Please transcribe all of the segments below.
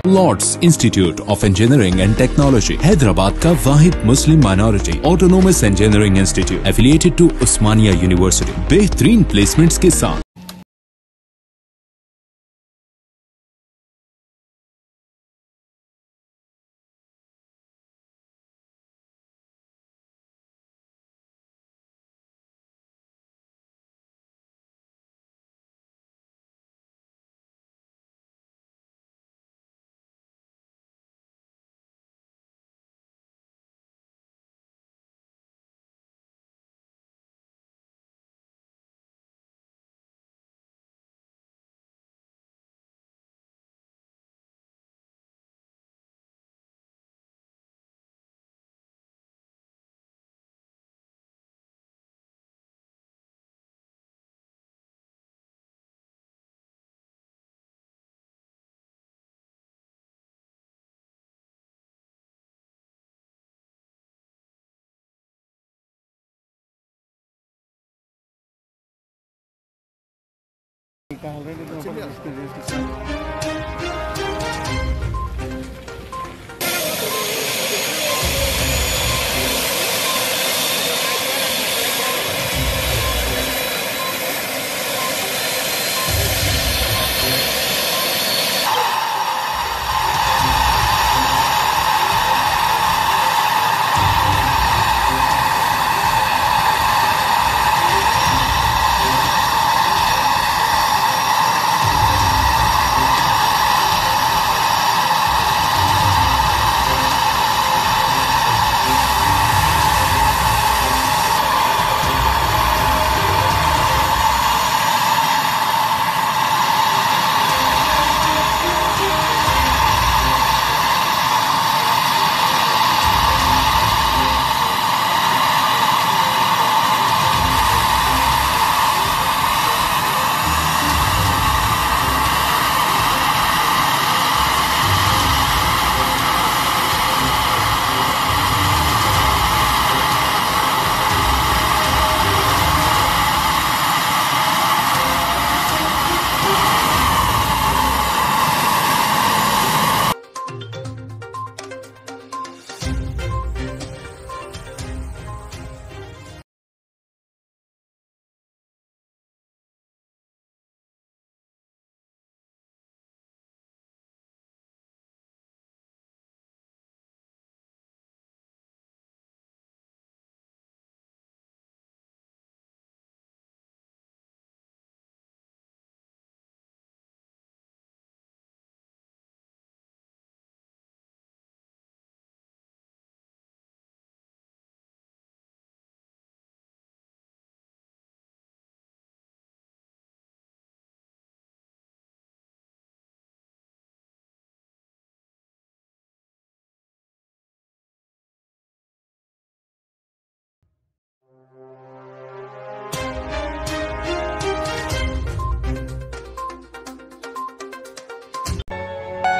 Lord's Institute of Engineering and Technology Hyderabad का वाहिद Muslim minority autonomous engineering institute affiliated to Osmania university बेहतरीन placements के साथ।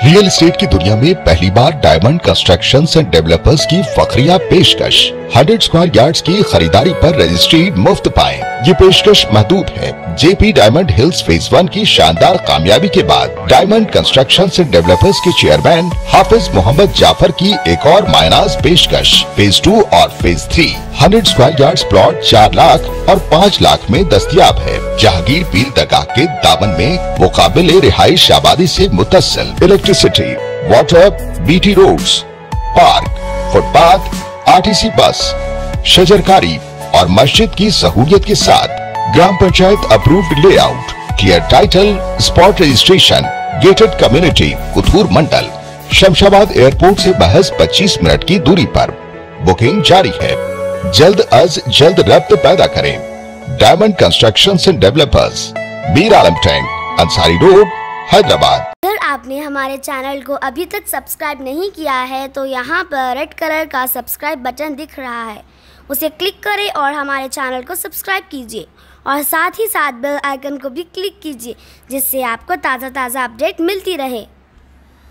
रियल एस्टेट की दुनिया में पहली बार डायमंड कंस्ट्रक्शंस एंड डेवलपर्स की फखरिया पेशकश 100 स्क्वायर यार्ड्स की खरीदारी पर रजिस्ट्री मुफ्त पाएं। ये पेशकश महदूद है। जेपी डायमंड हिल्स फेज 1 की शानदार कामयाबी के बाद डायमंड कंस्ट्रक्शंस एंड डेवलपर्स के चेयरमैन हाफिज मोहम्मद जाफर की एक और मायनाज पेशकश फेज 2 और phase 3 100 square yards plot 4 lakh और 5 लाख में दस्तयाब है। जहांगीर पीर दरगाह के दामन में मुकाबिले रिहाइश आबादी से मुतस्सिल electricity, water, BT roads, park, footpath, RTC bus, शजरकारी और मस्जिद की सहूलियत के साथ ग्राम panchayat approved layout, clear title, spot registration, gated community, Kuthur mandal, Shamshabad airport से महज 25 मिनट की दूरी पर। बुकिंग जारी है। जल्द अज जल्द रब्त पैदा करें। Diamond Constructions and developers, Mir Alam tank, Ansari road, Hyderabad. अगर आपने हमारे चैनल को अभी तक सब्सक्राइब नहीं किया है तो यहाँ पर रेड कलर का सब्सक्राइब बटन दिख रहा है, उसे क्लिक करें और हमारे चैनल को सब्सक्राइब कीजिए और साथ ही साथ बेल आइकन को भी क्लिक कीजिए जिससे आपको ताज़ा अपडेट मिलती रहे।